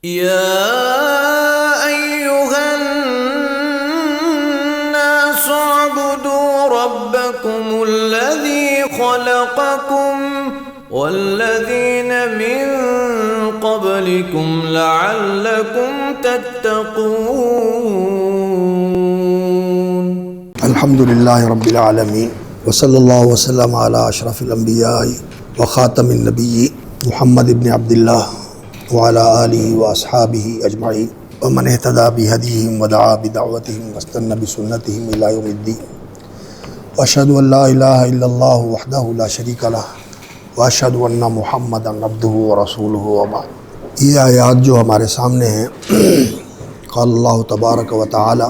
يا أيها الناس اعبدوا ربكم الذي خلقكم والذين من قبلكم لعلكم تتقون. الحمد للہ رب العالمین وصلی اللہ وسلم علی اشرف الانبیاء وخاتم النبی محمد بن عبداللہ وعلی آلہ واصحابہ اجمعین ومن اہتدی بہدیہم ودعا بدعوتہم واستنى بسنتہم الی یوم الدین واشہد ان لا الہ الا اللہ وحدہ لا شریک لہ واشہد ان محمدا عبدہ ورسولہ وبعد. یہ آیات جو ہمارے سامنے ہیں، قال اللہ تبارک و تعالی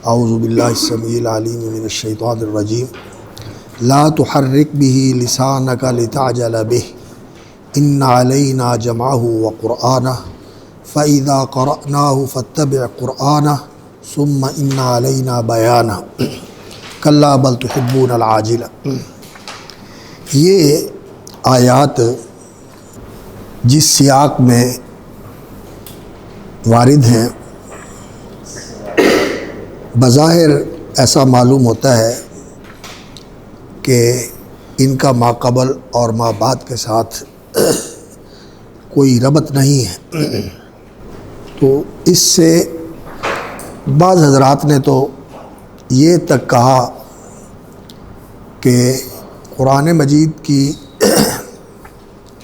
اعوذ باللہ السمیع العلیم من الشیطان الرجیم لا تحرک به لسانک لتعجل به ان علینا جمعہ وقرآنہ فإذا قرأناہ فاتبع قرآنہ ثم ان علینا بیانہ کلا بل تحبون العاجلہ. یہ آیات جس سیاق میں وارد ہیں، بظاہر ایسا معلوم ہوتا ہے کہ ان کا ما قبل اور ما بعد کے ساتھ کوئی ربط نہیں ہے. تو اس سے بعض حضرات نے تو یہ تک کہا کہ قرآن مجید کی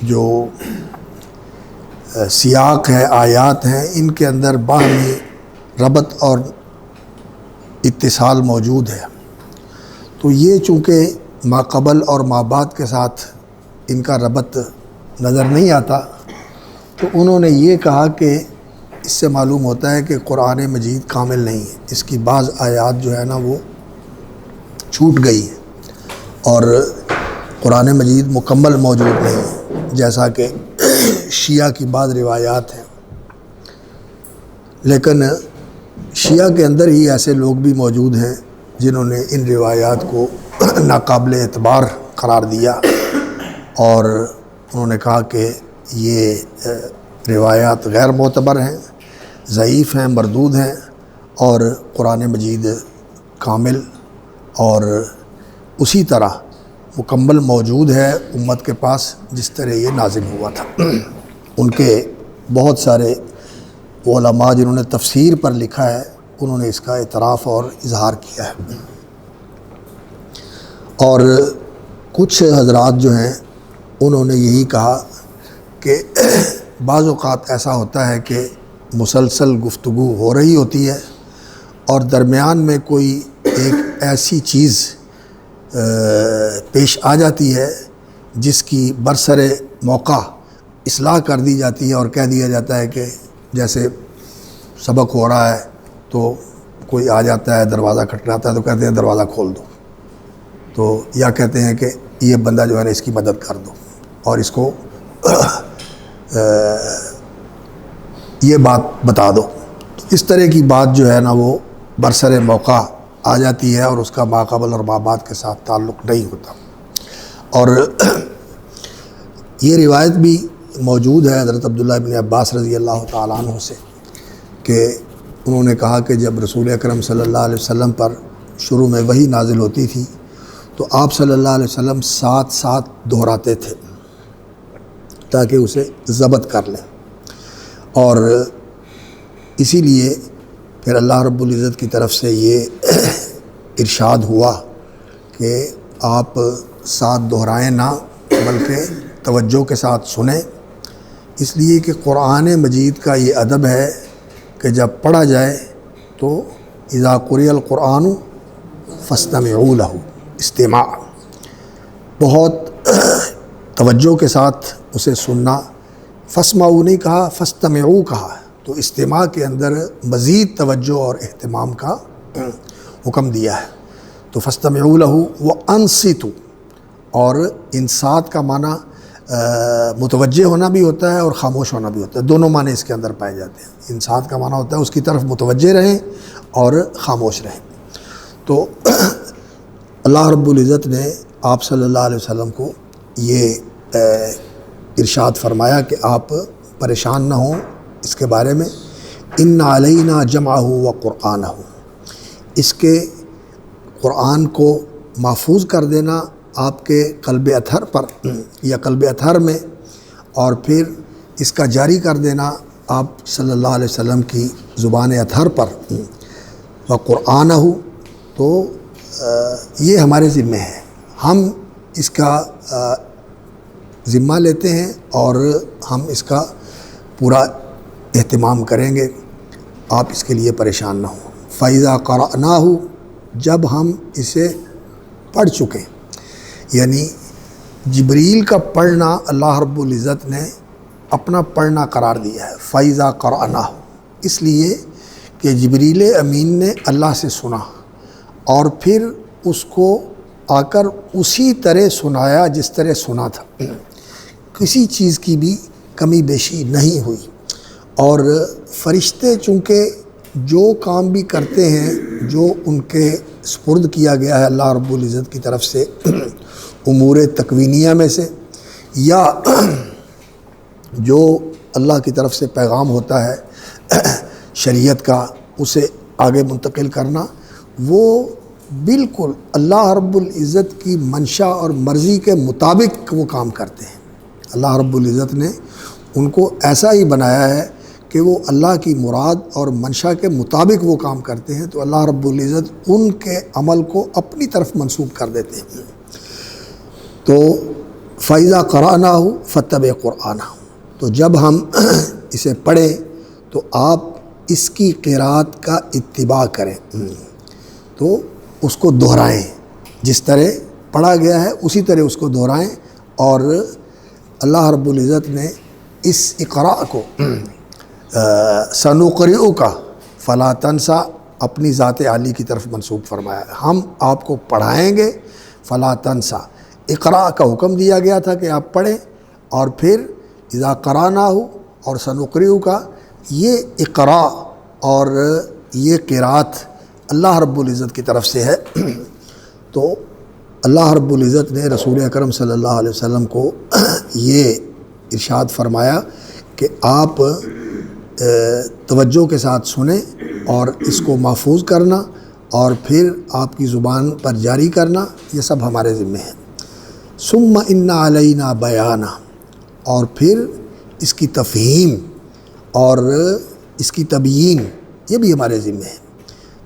جو سیاق ہے، آیات ہیں، ان کے اندر باہمی ربط اور اتصال موجود ہے. تو یہ چونکہ ما قبل اور ما بعد کے ساتھ ان کا ربط نظر نہیں آتا، تو انہوں نے یہ کہا کہ اس سے معلوم ہوتا ہے کہ قرآن مجید کامل نہیں ہے، اس کی بعض آیات جو ہے نا وہ چھوٹ گئی ہیں اور قرآن مجید مکمل موجود نہیں ہے، جیسا کہ شیعہ کی بعض روایات ہیں. لیکن شیعہ کے اندر ہی ایسے لوگ بھی موجود ہیں جنہوں نے ان روایات کو ناقابل اعتبار قرار دیا اور انہوں نے کہا کہ یہ روایات غیر معتبر ہیں، ضعیف ہیں، مردود ہیں، اور قرآن مجید کامل اور اسی طرح مکمل موجود ہے امت کے پاس جس طرح یہ نازل ہوا تھا. ان کے بہت سارے علماء جنہوں نے تفسیر پر لکھا ہے، انہوں نے اس کا اعتراف اور اظہار کیا ہے. اور کچھ حضرات جو ہیں انہوں نے یہی کہا کہ بعض اوقات ایسا ہوتا ہے کہ مسلسل گفتگو ہو رہی ہوتی ہے اور درمیان میں کوئی ایک ایسی چیز پیش آ جاتی ہے جس کی برسر موقع اصلاح کر دی جاتی ہے اور کہہ دیا جاتا ہے کہ جیسے سبق ہو رہا ہے تو کوئی آ جاتا ہے، دروازہ کھٹکھٹاتا ہے تو کہتے ہیں دروازہ کھول دو، تو یا کہتے ہیں کہ یہ بندہ جو ہے نا اس کی مدد کر دو اور اس کو یہ بات بتا دو. تو اس طرح کی بات جو ہے نا وہ برسر موقع آ جاتی ہے اور اس کا ما قبل اور ما بعد کے ساتھ تعلق نہیں ہوتا. اور یہ روایت بھی موجود ہے حضرت عبداللہ بن عباس رضی اللہ تعالیٰ عنہ سے کہ انہوں نے کہا کہ جب رسول اکرم صلی اللہ علیہ وسلم پر شروع میں وحی نازل ہوتی تھی تو آپ صلی اللہ علیہ وسلم ساتھ دہراتے تھے تاکہ اسے ضبط کر لیں. اور اسی لیے پھر اللہ رب العزت کی طرف سے یہ ارشاد ہوا کہ آپ ساتھ دہرائیں نہ بلکہ توجہ کے ساتھ سنیں، اس لیے کہ قرآن مجید کا یہ ادب ہے کہ جب پڑھا جائے تو اذا قرئ القرآن فاستمعوا لہ، استماع، بہت توجہ کے ساتھ اسے سننا. فاسمعوا نہیں کہا، فاستمعوا کہا، تو استماع کے اندر مزید توجہ اور اہتمام کا حکم دیا ہے. تو فاستمعوا لہ وانصتوا، اور انصات کا معنی متوجہ ہونا بھی ہوتا ہے اور خاموش ہونا بھی ہوتا ہے، دونوں معنی اس کے اندر پائے جاتے ہیں. انصات کا معنی ہوتا ہے اس کی طرف متوجہ رہیں اور خاموش رہیں. تو اللہ رب العزت نے آپ صلی اللہ علیہ وسلم کو یہ ارشاد فرمایا کہ آپ پریشان نہ ہوں اس کے بارے میں، ان علینا جمعہ و قرآنہ، اس کے قرآن کو محفوظ کر دینا آپ کے قلب اطہر پر یا قلب اطہر میں، اور پھر اس کا جاری کر دینا آپ صلی اللہ علیہ وسلم کی زبان اطہر پر، و قرآنہ، تو یہ ہمارے ذمہ ہے، ہم اس کا ذمہ لیتے ہیں اور ہم اس کا پورا اہتمام کریں گے، آپ اس کے لیے پریشان نہ ہوں۔ فَإِذَا قَرَأْنَاهُ، جب ہم اسے پڑھ چکے، یعنی جبریل کا پڑھنا اللہ رب العزت نے اپنا پڑھنا قرار دیا ہے، فَإِذَا قَرَأْنَاهُ، اس لیے کہ جبریل امین نے اللہ سے سنا اور پھر اس کو آ کر اسی طرح سنایا جس طرح سنا تھا، کسی چیز کی بھی کمی بیشی نہیں ہوئی۔ اور فرشتے چونکہ جو کام بھی کرتے ہیں جو ان کے سپرد کیا گیا ہے اللہ رب العزت کی طرف سے امور تکوینیہ میں سے، یا جو اللہ کی طرف سے پیغام ہوتا ہے شریعت کا اسے آگے منتقل کرنا، وہ بالکل اللہ رب العزت کی منشا اور مرضی کے مطابق وہ کام کرتے ہیں۔ اللہ رب العزت نے ان کو ایسا ہی بنایا ہے کہ وہ اللہ کی مراد اور منشا کے مطابق وہ کام کرتے ہیں، تو اللہ رب العزت ان کے عمل کو اپنی طرف منسوب کر دیتے ہیں۔ تو فَإِذَا قَرَأْنَاهُ فَاتَّبِعْ قُرْآنَهُ، تو جب ہم اسے پڑھیں تو آپ اس کی قراءت کا اتباع کریں، تو اس کو دہرائیں، جس طرح پڑھا گیا ہے اسی طرح اس کو دہرائیں۔ اور اللہ رب العزت نے اس اقراء کو سنقرئک فلا تنسیٰ اپنی ذات عالی کی طرف منسوب فرمایا ہے، ہم آپ کو پڑھائیں گے فلا تنسیٰ، اقراء کا حکم دیا گیا تھا کہ آپ پڑھیں، اور پھر اذا قرأناہ اور سنقرئک، یہ اقراء اور یہ قراءت اللہ رب العزت کی طرف سے ہے۔ تو اللہ رب العزت نے رسول اکرم صلی اللہ علیہ وسلم کو یہ ارشاد فرمایا کہ آپ توجہ کے ساتھ سنیں اور اس کو محفوظ کرنا اور پھر آپ کی زبان پر جاری کرنا، یہ سب ہمارے ذمہ ہے۔ ثم ان علینا بیانہ، اور پھر اس کی تفہیم اور اس کی تبیین یہ بھی ہمارے ذمہ ہے،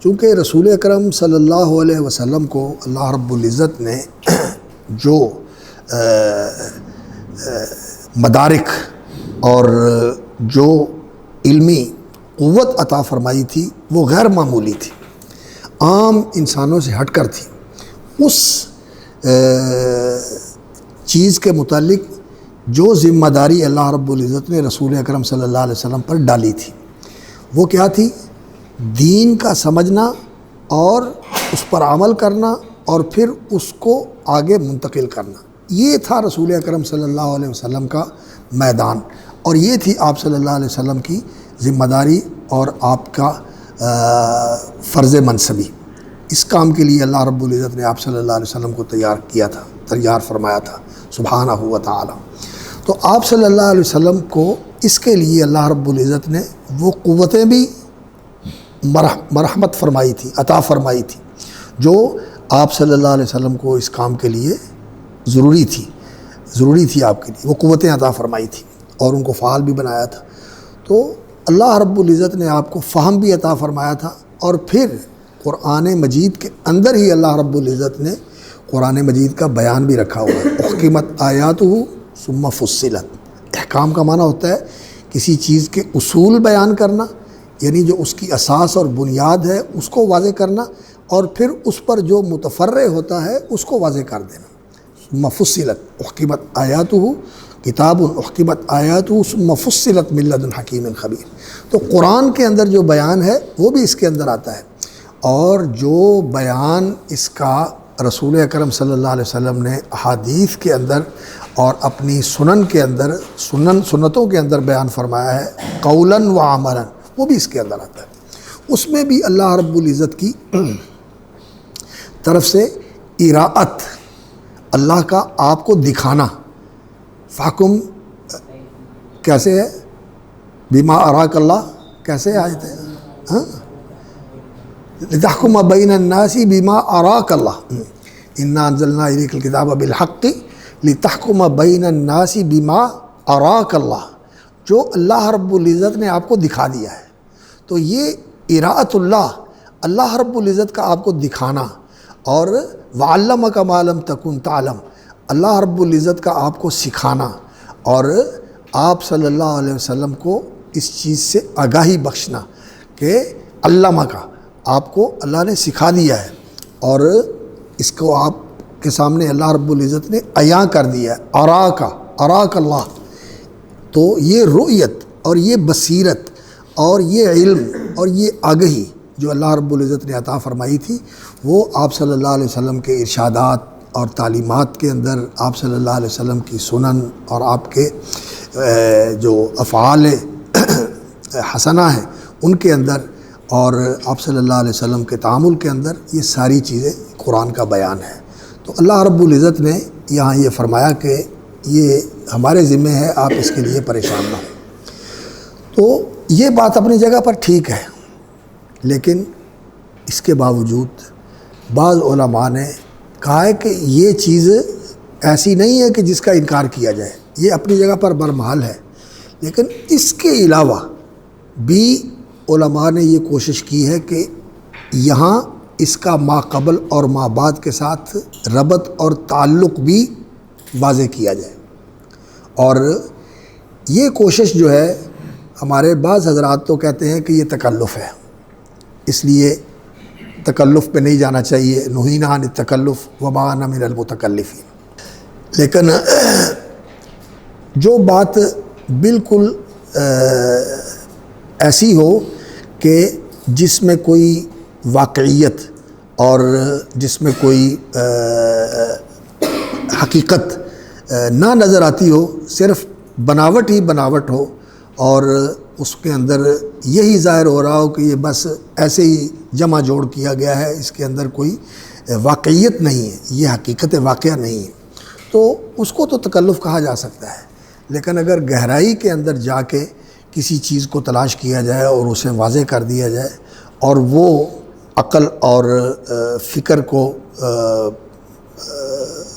چونکہ رسول اکرم صلی اللہ علیہ وسلم کو اللہ رب العزت نے جو مدارک اور جو علمی قوت عطا فرمائی تھی وہ غیر معمولی تھی، عام انسانوں سے ہٹ کر تھی۔ اس چیز کے متعلق جو ذمہ داری اللہ رب العزت نے رسول اکرم صلی اللہ علیہ وسلم پر ڈالی تھی وہ کیا تھی؟ دین کا سمجھنا اور اس پر عمل کرنا اور پھر اس کو آگے منتقل کرنا، یہ تھا رسول اکرم صلی اللہ علیہ وسلم کا میدان، اور یہ تھی آپ صلی اللہ علیہ وسلم کی ذمہ داری اور آپ کا فرض منصبی۔ اس کام کے لیے اللہ رب العزت نے آپ صلی اللہ علیہ وسلم کو تیار فرمایا تھا سبحانہ و تعالی۔ تو آپ صلی اللہ علیہ وسلم کو اس کے لیے اللہ رب العزت نے وہ قوتیں بھی مرحمت فرمائی تھی، عطا فرمائی تھی، جو آپ صلی اللہ علیہ وسلم کو اس کام کے لیے ضروری تھی آپ کے لیے، وہ قوتیں عطا فرمائی تھی اور ان کو فعال بھی بنایا تھا۔ تو اللہ رب العزت نے آپ کو فہم بھی عطا فرمایا تھا، اور پھر قرآن مجید کے اندر ہی اللہ رب العزت نے قرآن مجید کا بیان بھی رکھا ہوا ہے۔ احکمت آیاتہ ثم فصلت، احکام کا معنی ہوتا ہے کسی چیز کے اصول بیان کرنا، یعنی جو اس کی اساس اور بنیاد ہے اس کو واضح کرنا، اور پھر اس پر جو متفرع ہوتا ہے اس کو واضح کر دینا۔ ثم فصلت احکمت آیاتہ کتاب احکمت آیاتہ ثم فصلت من لدن حکیم خبیر۔ تو قرآن کے اندر جو بیان ہے وہ بھی اس کے اندر آتا ہے، اور جو بیان اس کا رسول اکرم صلی اللہ علیہ وسلم نے احادیث کے اندر اور اپنی سنن کے اندر سنتوں کے اندر بیان فرمایا ہے قولاً و عملاً، وہ بھی اس کے اندر آتا ہے۔ اس میں بھی اللہ رب العزت کی طرف سے اراءت، اللہ کا آپ کو دکھانا، فحکم کیسے ہے؟ بما اراک اللہ کیسے آیت ہے؟ ہاں، لتحکم بین الناس بما اراک اللہ، انا انزلنا الیک الکتاب بالحق لتحکم بین الناس بما اراک اللہ، جو اللہ رب العزت نے آپ کو دکھا دیا ہے. تو یہ اراءۃ اللہ رب العزت کا آپ کو دکھانا، اور وعلمک ما لم تکن تعلم، اللہ رب العزت کا آپ کو سکھانا، اور آپ صلی اللہ علیہ وسلم کو اس چیز سے آگاہی بخشنا کہ علمہ کا آپ کو اللہ نے سکھا دیا ہے، اور اس کو آپ کے سامنے اللہ رب العزت نے عیاں کر دیا ہے. اراک اللہ، تو یہ رؤیت اور یہ بصیرت اور یہ علم اور یہ آگہی جو اللہ رب العزت نے عطا فرمائی تھی، وہ آپ صلی اللہ علیہ وسلم کے ارشادات اور تعلیمات کے اندر، آپ صلی اللہ علیہ وسلم کی سنن اور آپ کے جو افعال حسنہ ہیں ان کے اندر، اور آپ صلی اللہ علیہ وسلم کے تعامل کے اندر، یہ ساری چیزیں قرآن کا بیان ہے. تو اللہ رب العزت نے یہاں یہ فرمایا کہ یہ ہمارے ذمہ ہے، آپ اس کے لیے پریشان نہ ہوں. تو یہ بات اپنی جگہ پر ٹھیک ہے، لیکن اس کے باوجود بعض علماء نے کہا ہے کہ یہ چیز ایسی نہیں ہے کہ جس کا انکار کیا جائے، یہ اپنی جگہ پر برمحل ہے، لیکن اس کے علاوہ بھی علماء نے یہ کوشش کی ہے کہ یہاں اس کا ما قبل اور ما بعد کے ساتھ ربط اور تعلق بھی واضح کیا جائے. اور یہ کوشش جو ہے، ہمارے بعض حضرات تو کہتے ہیں کہ یہ تکلف ہے، اس لیے تکلف پہ نہیں جانا چاہیے، نہینا عن التکلف وما انا من المتکلفین. لیکن جو بات بالکل ایسی ہو کہ جس میں کوئی واقعیت اور جس میں کوئی حقیقت نہ نظر آتی ہو، صرف بناوٹ ہی بناوٹ ہو، اور اس کے اندر یہی ظاہر ہو رہا ہو کہ یہ بس ایسے ہی جمع جوڑ کیا گیا ہے، اس کے اندر کوئی واقعیت نہیں ہے، یہ حقیقت واقعہ نہیں ہے، تو اس کو تو تکلف کہا جا سکتا ہے. لیکن اگر گہرائی کے اندر جا کے کسی چیز کو تلاش کیا جائے اور اسے واضح کر دیا جائے، اور وہ عقل اور فکر کو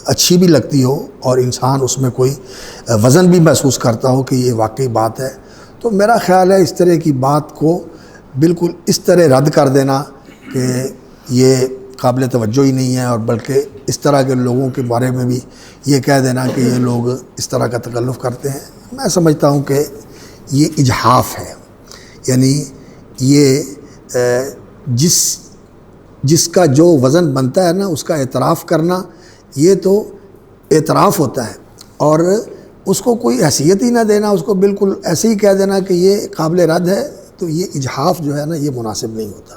اچھی بھی لگتی ہو، اور انسان اس میں کوئی وزن بھی محسوس کرتا ہو کہ یہ واقعی بات ہے، تو میرا خیال ہے اس طرح کی بات کو بالکل اس طرح رد کر دینا کہ یہ قابل توجہ ہی نہیں ہے، اور بلکہ اس طرح کے لوگوں کے بارے میں بھی یہ کہہ دینا کہ یہ لوگ اس طرح کا تکلف کرتے ہیں، میں سمجھتا ہوں کہ یہ اجحاف ہے. یعنی یہ جس کا جو وزن بنتا ہے نا، اس کا اعتراف کرنا، یہ تو اعتراف ہوتا ہے، اور اس کو کوئی حیثیت ہی نہ دینا، اس کو بالکل ایسے ہی کہہ دینا کہ یہ قابل رد ہے، تو یہ اجحاف جو ہے نا، یہ مناسب نہیں ہوتا.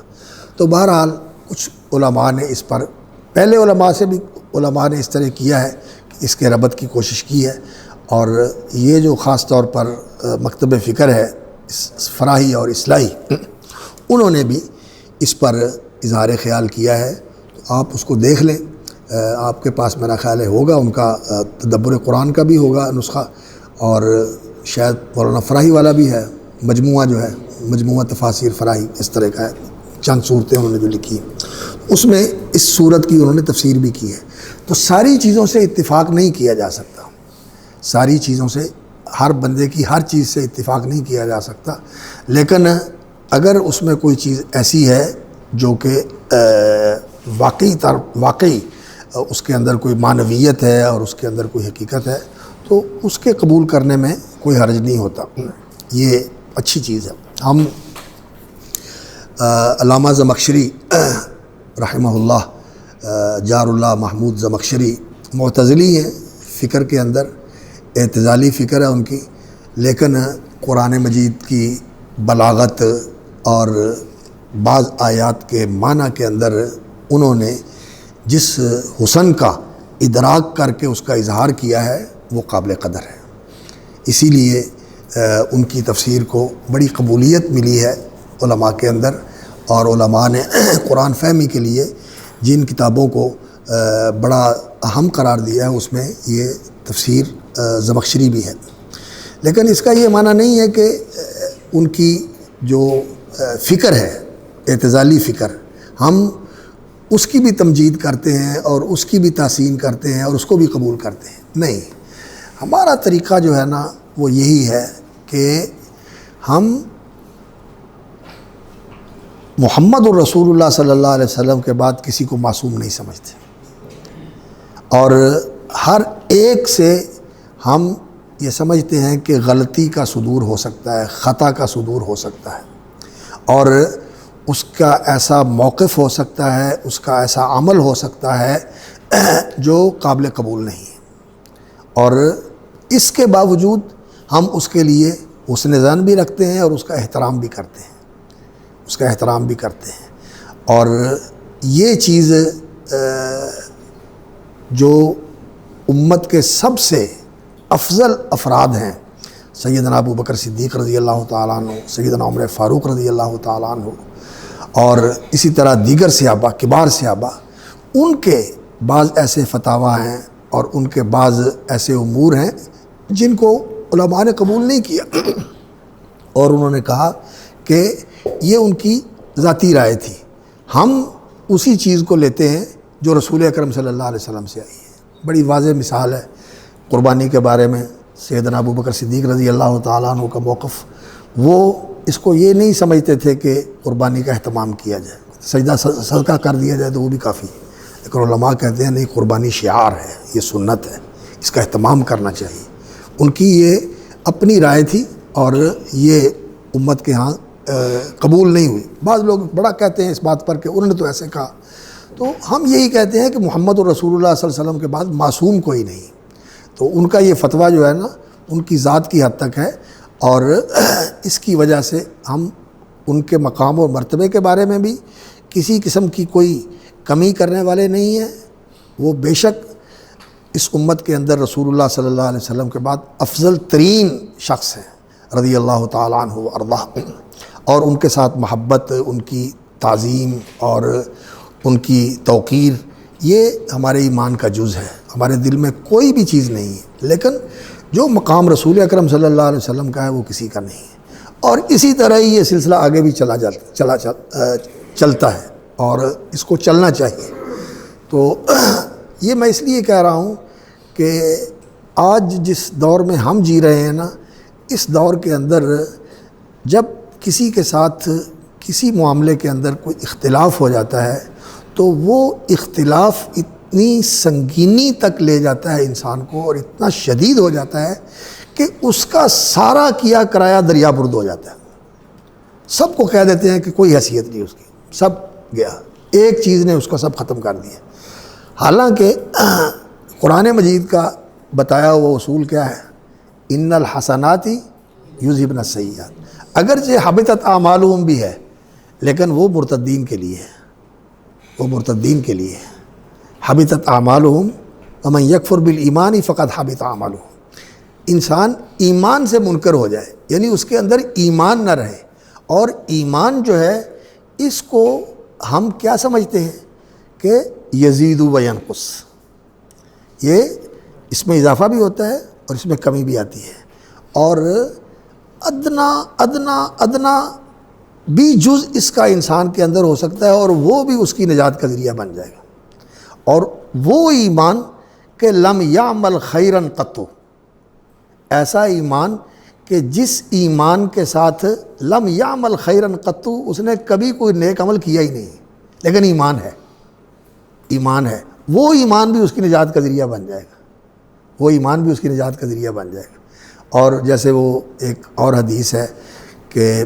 تو بہرحال کچھ علماء نے اس پر، پہلے علماء سے بھی علماء نے اس طرح کیا ہے کہ اس کے ربط کی کوشش کی ہے، اور یہ جو خاص طور پر مکتب فکر ہے فراہی اور اصلاحی، انہوں نے بھی اس پر اظہار خیال کیا ہے. تو آپ اس کو دیکھ لیں، آپ کے پاس میرا خیال ہے ہوگا، ان کا تدبر قرآن کا بھی ہوگا نسخہ، اور شاید مولانا فراہی والا بھی ہے، مجموعہ جو ہے، مجموعہ تفاسیر فراہی اس طرح کا ہے، چند صورتیں انہوں نے جو لکھی ہیں، اس میں اس صورت کی انہوں نے تفسیر بھی کی ہے. تو ساری چیزوں سے اتفاق نہیں کیا جا سکتا، ساری چیزوں سے، ہر بندے کی ہر چیز سے اتفاق نہیں کیا جا سکتا، لیکن اگر اس میں کوئی چیز ایسی ہے جو کہ واقعی اس کے اندر کوئی معنویت ہے اور اس کے اندر کوئی حقیقت ہے، تو اس کے قبول کرنے میں کوئی حرج نہیں ہوتا، یہ اچھی چیز ہے. ہم علامہ زمخشری رحمہ اللہ، جار اللہ محمود زمخشری، معتزلی ہیں فکر کے اندر، اعتزالی فکر ہے ان کی، لیکن قرآن مجید کی بلاغت اور بعض آیات کے معنی کے اندر انہوں نے جس حسن کا ادراک کر کے اس کا اظہار کیا ہے، وہ قابل قدر ہے. اسی لیے ان کی تفسیر کو بڑی قبولیت ملی ہے علماء کے اندر، اور علماء نے قرآن فہمی کے لیے جن کتابوں کو بڑا اہم قرار دیا ہے، اس میں یہ تفسیر زمخشری بھی ہے. لیکن اس کا یہ معنی نہیں ہے کہ ان کی جو فکر ہے اعتزالی فکر، ہم اس کی بھی تمجید کرتے ہیں اور اس کی بھی تحسین کرتے ہیں اور اس کو بھی قبول کرتے ہیں؟ نہیں، ہمارا طریقہ جو ہے نا وہ یہی ہے کہ ہم محمد الرسول اللہ صلی اللہ علیہ وسلم کے بعد کسی کو معصوم نہیں سمجھتے، اور ہر ایک سے ہم یہ سمجھتے ہیں کہ غلطی کا صدور ہو سکتا ہے، خطا کا صدور ہو سکتا ہے، اور اس کا ایسا موقف ہو سکتا ہے، اس کا ایسا عمل ہو سکتا ہے جو قابل قبول نہیں ہے، اور اس کے باوجود ہم اس کے لیے حسن ظن بھی رکھتے ہیں اور اس کا احترام بھی کرتے ہیں، اور یہ چیز جو امت کے سب سے افضل افراد ہیں، سیدنا ابو بکر صدیق رضی اللہ تعالیٰ عنہ، سیدنا عمر فاروق رضی اللہ تعالیٰ عنہ، اور اسی طرح دیگر صحابہ، کبار صحابہ، ان کے بعض ایسے فتاویٰ ہیں اور ان کے بعض ایسے امور ہیں جن کو علماء نے قبول نہیں کیا، اور انہوں نے کہا کہ یہ ان کی ذاتی رائے تھی، ہم اسی چیز کو لیتے ہیں جو رسول اکرم صلی اللہ علیہ وسلم سے آئی ہے۔ بڑی واضح مثال ہے قربانی کے بارے میں، سیدنا ابو بکر صدیق رضی اللہ تعالیٰ عنہ کا موقف، وہ اس کو یہ نہیں سمجھتے تھے کہ قربانی کا اہتمام کیا جائے، سجدہ صدقہ کر دیا جائے تو وہ بھی کافی ہے، لیکن علماء کہتے ہیں نہیں، قربانی شعار ہے، یہ سنت ہے، اس کا اہتمام کرنا چاہیے۔ ان کی یہ اپنی رائے تھی اور یہ امت کے ہاں قبول نہیں ہوئی۔ بعض لوگ بڑا کہتے ہیں اس بات پر کہ انہوں نے تو ایسے کہا، تو ہم یہی کہتے ہیں کہ محمد الرسول اللہ صلی اللہ علیہ وسلم کے بعد معصوم کوئی نہیں، تو ان کا یہ فتویٰ جو ہے نا ان کی ذات کی حد تک ہے، اور اس کی وجہ سے ہم ان کے مقام اور مرتبے کے بارے میں بھی کسی قسم کی کوئی کمی کرنے والے نہیں ہیں۔ وہ بے شک اس امت کے اندر رسول اللہ صلی اللہ علیہ وسلم کے بعد افضل ترین شخص ہیں رضی اللہ تعالیٰ عنہ وارضاہ، اور ان کے ساتھ محبت، ان کی تعظیم اور ان کی توقیر، یہ ہمارے ایمان کا جز ہے، ہمارے دل میں کوئی بھی چیز نہیں ہے، لیکن جو مقام رسول اکرم صلی اللہ علیہ وسلم کا ہے وہ کسی کا نہیں ہے، اور اسی طرح ہی یہ سلسلہ آگے بھی چلتا ہے اور اس کو چلنا چاہیے۔ تو یہ میں اس لیے کہہ رہا ہوں کہ آج جس دور میں ہم جی رہے ہیں نا، اس دور کے اندر جب کسی کے ساتھ کسی معاملے کے اندر کوئی اختلاف ہو جاتا ہے تو وہ اختلاف اتنی سنگینی تک لے جاتا ہے انسان کو، اور اتنا شدید ہو جاتا ہے کہ اس کا سارا کیا کرایا دریا برد ہو جاتا ہے۔ سب کو کہہ دیتے ہیں کہ کوئی حیثیت نہیں اس کی، سب گیا، ایک چیز نے اس کو سب ختم کر دیا۔ حالانکہ قرآن مجید کا بتایا ہوا اصول کیا ہے؟ ان الحسنات یذہبن السیئات، اگرچہ حبطت اعمالہم بھی ہے لیکن وہ مرتدین کے لیے ہے، وہ مرتدین کے لیے ہے۔ حبطت اعمالہم ومن یکفر بالایمان فقد حبط اعمالہ، انسان ایمان سے منکر ہو جائے، یعنی اس کے اندر ایمان نہ رہے، اور ایمان جو ہے اس کو ہم کیا سمجھتے ہیں کہ یزید و ینقص، یہ اس میں اضافہ بھی ہوتا ہے اور اس میں کمی بھی آتی ہے، اور ادنا ادنا ادنا بھی جز اس کا انسان کے اندر ہو سکتا ہے، اور وہ بھی اس کی نجات کا ذریعہ بن جائے گا۔ اور وہ ایمان کہ لم یعمل خیرا قط، ایسا ایمان کہ جس ایمان کے ساتھ لم یعمل خیرا قط، اس نے کبھی کوئی نیک عمل کیا ہی نہیں لیکن ایمان ہے، ایمان ہے، وہ ایمان بھی اس کی نجات کا ذریعہ بن جائے گا، وہ ایمان بھی اس کی نجات کا ذریعہ بن جائے گا۔ اور جیسے وہ ایک اور حدیث ہے کہ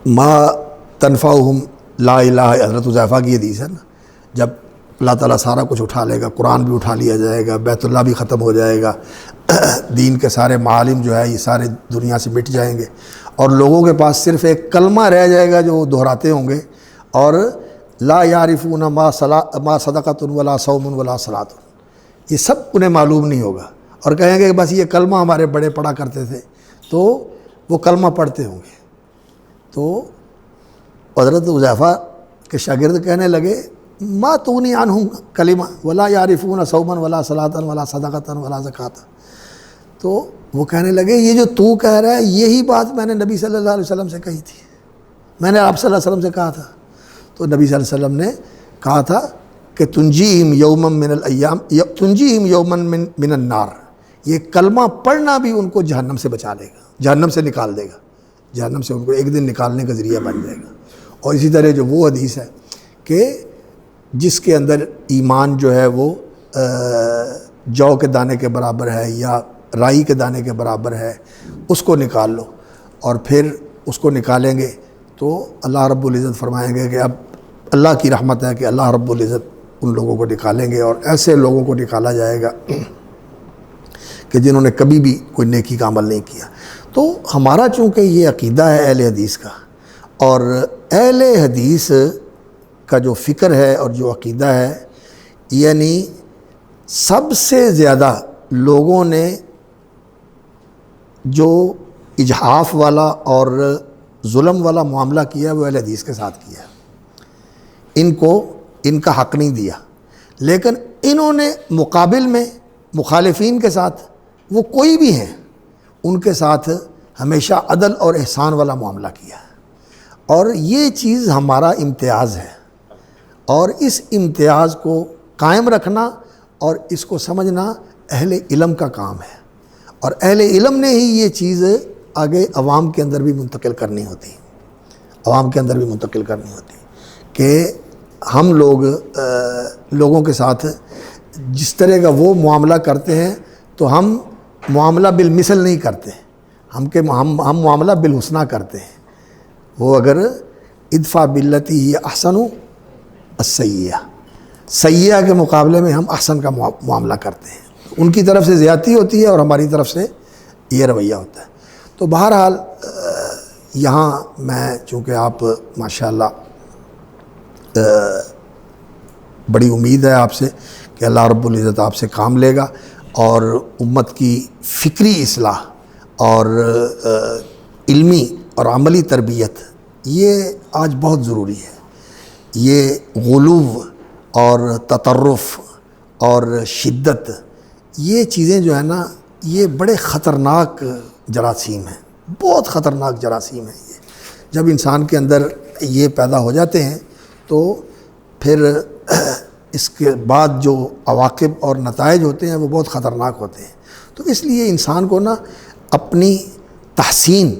ما تنفعہم لا الہ، حضرت حذیفہ کی حدیث ہے نا، جب اللہ تعالیٰ سارا کچھ اٹھا لے گا، قرآن بھی اٹھا لیا جائے گا، بیت اللہ بھی ختم ہو جائے گا، دین کے سارے معالم جو ہے یہ سارے دنیا سے مٹ جائیں گے، اور لوگوں کے پاس صرف ایک کلمہ رہ جائے گا جو وہ دہراتے ہوں گے، اور لا یعرفون ما صدقۃ ولا صوم ولا صلاۃ، یہ سب انہیں معلوم نہیں ہوگا، اور کہیں گے کہ بس یہ کلمہ ہمارے بڑے پڑھا کرتے تھے، تو وہ کلمہ پڑھتے ہوں گے۔ تو حضرت حذیفہ کے شاگرد کہنے لگے ما تغنی عنہم کلمہ ولا یعرفون صوما ولا صلاۃ ولا صدقۃ ولا زکوٰۃ، تو وہ کہنے لگے یہ جو تو کہہ رہا ہے یہی بات میں نے نبی صلی اللہ علیہ وسلم سے کہی تھی، میں نے آپ صلی اللہ علیہ وسلم سے کہا تھا۔ تو نبی صلی اللہ علیہ وسلم نے کہا تھا کہ تنجیہم یوما من الایام تنجیہم یوما من النار، یہ کلمہ پڑھنا بھی ان کو جہنم سے بچا لے گا، جہنم سے نکال دے گا، جہنم سے ان کو ایک دن نکالنے کا ذریعہ بن جائے گا۔ اور اسی طرح جو وہ حدیث ہے کہ جس کے اندر ایمان جو ہے وہ جو کے دانے کے برابر ہے یا رائی کے دانے کے برابر ہے، اس کو نکال لو، اور پھر اس کو نکالیں گے تو اللہ رب العزت فرمائیں گے کہ اب اللہ کی رحمت ہے کہ اللہ رب العزت ان لوگوں کو نکالیں گے، اور ایسے لوگوں کو نکالا جائے گا کہ جنہوں نے کبھی بھی کوئی نیکی کا عمل نہیں کیا۔ تو ہمارا چونکہ یہ عقیدہ ہے اہل حدیث کا، اور اہل حدیث کا جو فکر ہے اور جو عقیدہ ہے، یعنی سب سے زیادہ لوگوں نے جو اجحاف والا اور ظلم والا معاملہ کیا ہے وہ اہل حدیث کے ساتھ کیا ہے، ان کو ان کا حق نہیں دیا، لیکن انہوں نے مقابل میں مخالفین کے ساتھ، وہ کوئی بھی ہیں، ان کے ساتھ ہمیشہ عدل اور احسان والا معاملہ کیا ہے۔ اور یہ چیز ہمارا امتیاز ہے، اور اس امتیاز کو قائم رکھنا اور اس کو سمجھنا اہل علم کا کام ہے، اور اہل علم نے ہی یہ چیز آگے عوام کے اندر بھی منتقل کرنی ہوتی، عوام کے اندر بھی منتقل کرنی ہوتی کہ ہم لوگوں کے ساتھ جس طرح کا وہ معاملہ کرتے ہیں تو ہم معاملہ بالمثل نہیں کرتے، ہم معاملہ بالحسنہ کرتے ہیں۔ وہ اگر ادفع باللتی ہی احسن السیئہ، سیئہ کے مقابلے میں ہم احسن کا معاملہ کرتے ہیں، ان کی طرف سے زیادتی ہوتی ہے اور ہماری طرف سے یہ رویہ ہوتا ہے۔ تو بہرحال یہاں میں چونکہ آپ ماشاءاللہ بڑی امید ہے آپ سے کہ اللہ رب العزت آپ سے کام لے گا، اور امت کی فکری اصلاح اور علمی اور عملی تربیت یہ آج بہت ضروری ہے۔ یہ غلو اور تطرف اور شدت، یہ چیزیں جو ہے نا یہ بڑے خطرناک جراثیم ہیں، بہت خطرناک جراثیم ہیں۔ یہ جب انسان کے اندر یہ پیدا ہو جاتے ہیں تو پھر اس کے بعد جو عواقب اور نتائج ہوتے ہیں وہ بہت خطرناک ہوتے ہیں۔ تو اس لیے انسان کو نا اپنی تحسین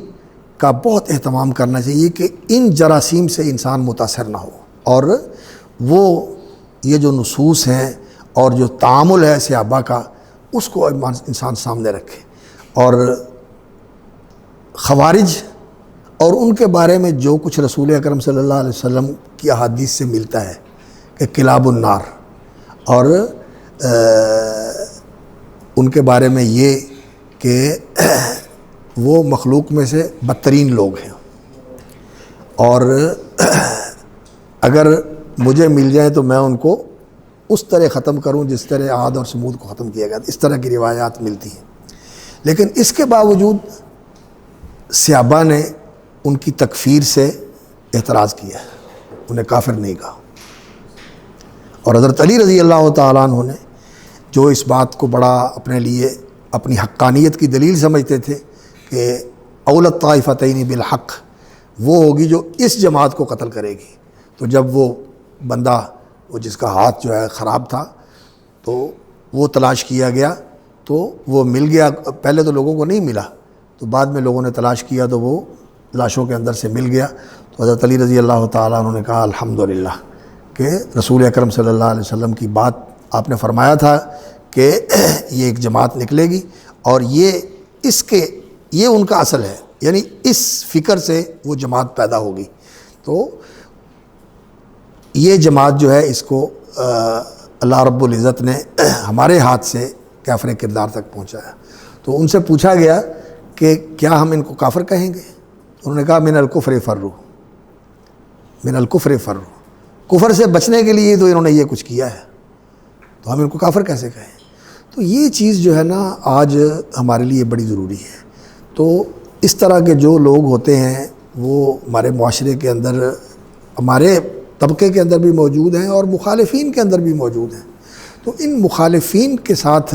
کا بہت اہتمام کرنا چاہیے کہ ان جراثیم سے انسان متاثر نہ ہو، اور وہ یہ جو نصوص ہیں اور جو تعامل ہے صحابہ کا اس کو انسان سامنے رکھے۔ اور خوارج اور ان کے بارے میں جو کچھ رسول اکرم صلی اللہ علیہ وسلم کی احادیث سے ملتا ہے کہ کلاب النار، اور ان کے بارے میں یہ کہ وہ مخلوق میں سے بدترین لوگ ہیں، اور اگر مجھے مل جائیں تو میں ان کو اس طرح ختم کروں جس طرح عاد اور سمود کو ختم کیا گیا، اس طرح کی روایات ملتی ہیں۔ لیکن اس کے باوجود صحابہ نے ان کی تکفیر سے اعتراض کیا ہے، انہیں کافر نہیں کہا۔ اور حضرت علی رضی اللہ تعالیٰ عنہ نے جو اس بات کو بڑا اپنے لیے اپنی حقانیت کی دلیل سمجھتے تھے کہ اول الطائفتین بالحق وہ ہوگی جو اس جماعت کو قتل کرے گی، تو جب وہ بندہ وہ جس کا ہاتھ جو ہے خراب تھا تو وہ تلاش کیا گیا تو وہ مل گیا، پہلے تو لوگوں کو نہیں ملا، تو بعد میں لوگوں نے تلاش کیا تو وہ لاشوں کے اندر سے مل گیا۔ تو حضرت علی رضی اللہ تعالیٰ عنہ نے کہا الحمدللہ کہ رسول اکرم صلی اللہ علیہ وسلم کی بات آپ نے فرمایا تھا کہ یہ ایک جماعت نکلے گی، اور یہ ان کا اصل ہے، یعنی اس فکر سے وہ جماعت پیدا ہوگی۔ تو یہ جماعت جو ہے اس کو اللہ رب العزت نے ہمارے ہاتھ سے کافر کردار تک پہنچایا۔ تو ان سے پوچھا گیا کہ کیا ہم ان کو کافر کہیں گے؟ انہوں نے کہا من الکفر فروا، من الکفر فروا، کفر سے بچنے کے لیے تو انہوں نے یہ کچھ کیا ہے، تو ہم ان کو کافر کیسے کہیں؟ تو یہ چیز جو ہے نا آج ہمارے لیے بڑی ضروری ہے۔ تو اس طرح کے جو لوگ ہوتے ہیں وہ ہمارے معاشرے کے اندر، ہمارے طبقے کے اندر بھی موجود ہیں اور مخالفین کے اندر بھی موجود ہیں۔ تو ان مخالفین کے ساتھ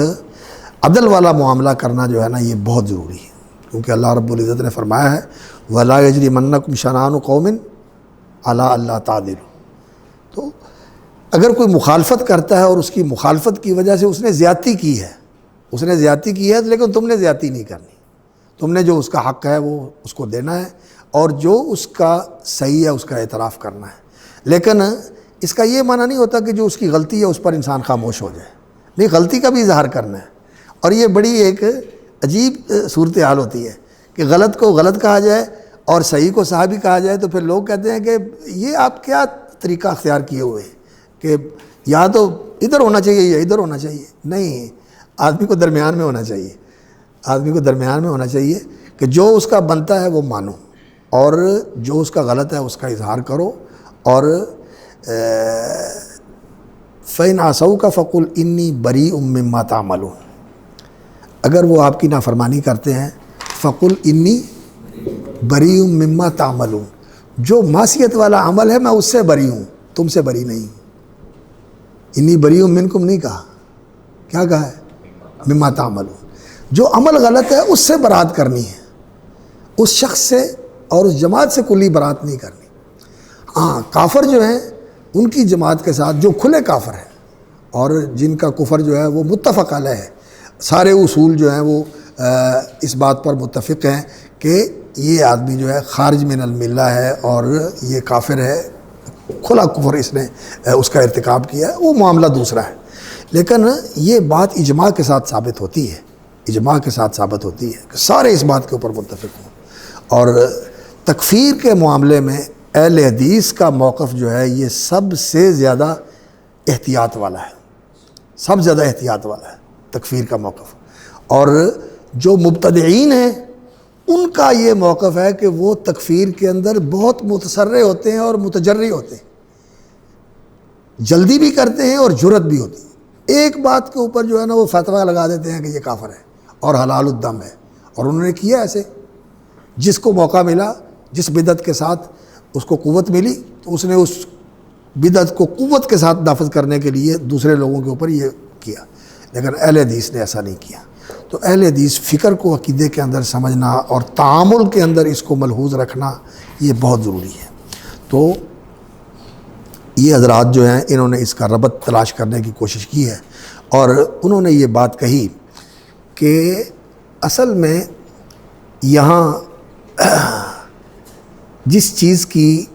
عدل والا معاملہ کرنا جو ہے نا یہ بہت ضروری ہے، کیونکہ اللہ رب العزت نے فرمایا ہے وَلَا يَجْرِمَنَّكُمْ شَنَآنُ قَوْمٍ عَلَىٰ أَلَّا تَعْدِلُوا۔ تو اگر کوئی مخالفت کرتا ہے اور اس کی مخالفت کی وجہ سے اس نے زیادتی کی ہے لیکن تم نے زیادتی نہیں کرنی، تم نے جو اس کا حق ہے وہ اس کو دینا ہے، اور جو اس کا صحیح ہے اس کا اعتراف کرنا ہے۔ لیکن اس کا یہ معنی نہیں ہوتا کہ جو اس کی غلطی ہے اس پر انسان خاموش ہو جائے، نہیں، غلطی کا بھی اظہار کرنا ہے۔ اور یہ بڑی ایک عجیب صورتحال ہوتی ہے کہ غلط کو غلط کہا جائے اور صحیح کو صحیح بھی کہا جائے، تو پھر لوگ کہتے ہیں کہ یہ آپ کیا طریقہ اختیار کیے ہوئے ہیں کہ یا تو ادھر ہونا چاہیے یا ادھر ہونا چاہیے۔ نہیں، آدمی کو درمیان میں ہونا چاہیے، کہ جو اس کا بنتا ہے وہ مانو، اور جو اس کا غلط ہے اس کا اظہار کرو، اور فَإِنْ عَصَوْكَ فَقُلْ إِنِّي بَرِيءٌ مِّمَّا تَعْمَلُونَ۔ اگر وہ آپ کی نافرمانی کرتے ہیں فَقُلْ إِنِّي بَرِيءٌ مِّمَّا تَعْمَلُونَ، جو معصیت والا عمل ہے میں اس سے بری ہوں، تم سے بری نہیں ہوں۔ اِنِّي بَرِيءٌ مِّنْكُمْ نہیں کہا، کیا کہا ہے؟ مِّمَّا تَعْمَلُونَ۔ جو عمل غلط ہے اس سے برات کرنی ہے، اس شخص سے اور اس جماعت سے کلی برات نہیں کرنی۔ ہاں، کافر جو ہیں ان کی جماعت کے ساتھ جو کھلے کافر ہیں اور جن کا کفر جو ہے وہ متفق علیہ ہے، سارے اصول جو ہیں وہ اس بات پر متفق ہیں کہ یہ آدمی جو ہے خارج من الملہ ہے اور یہ کافر ہے، کھلا کفر اس نے اس کا ارتکاب کیا ہے، وہ معاملہ دوسرا ہے۔ لیکن یہ بات اجماع کے ساتھ ثابت ہوتی ہے، کہ سارے اس بات کے اوپر متفق ہوں۔ اور تکفیر کے معاملے میں اہل حدیث کا موقف جو ہے یہ سب سے زیادہ احتیاط والا ہے، تکفیر کا موقف۔ اور جو مبتدعین ہیں ان کا یہ موقف ہے کہ وہ تکفیر کے اندر بہت متسرع ہوتے ہیں اور متجرع ہوتے ہیں، جلدی بھی کرتے ہیں اور جرأت بھی ہوتی ہے۔ ایک بات کے اوپر جو ہے نا وہ فتویٰ لگا دیتے ہیں کہ یہ کافر ہے اور حلال الدم ہے، اور انہوں نے کیا ایسے، جس کو موقع ملا، جس بدعت کے ساتھ اس کو قوت ملی تو اس نے اس بدعت کو قوت کے ساتھ نافذ کرنے کے لیے دوسرے لوگوں کے اوپر یہ کیا۔ لیکن اہل حدیث نے ایسا نہیں کیا۔ تو اہل حدیث فکر کو عقیدے کے اندر سمجھنا اور تعامل کے اندر اس کو ملحوظ رکھنا یہ بہت ضروری ہے۔ تو یہ حضرات جو ہیں انہوں نے اس کا ربط تلاش کرنے کی کوشش کی ہے، اور انہوں نے یہ بات کہی کہ اصل میں یہاں جس چیز کی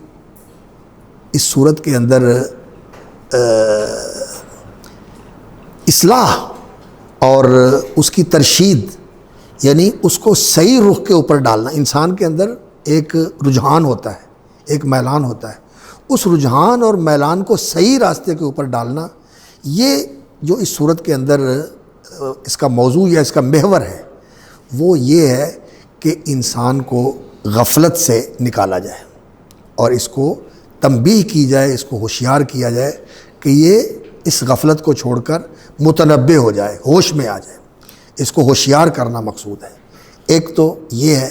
اس صورت کے اندر اصلاح اور اس کی ترشید، یعنی اس کو صحیح رخ کے اوپر ڈالنا، انسان کے اندر ایک رجحان ہوتا ہے، ایک میلان ہوتا ہے، اس رجحان اور میلان کو صحیح راستے کے اوپر ڈالنا، یہ جو اس صورت کے اندر اس کا موضوع یا اس کا محور ہے وہ یہ ہے کہ انسان کو غفلت سے نکالا جائے اور اس کو تنبیہ کی جائے، اس کو ہوشیار کیا جائے کہ یہ اس غفلت کو چھوڑ کر متنبہ ہو جائے، ہوش میں آ جائے۔ اس کو ہوشیار کرنا مقصود ہے۔ ایک تو یہ ہے،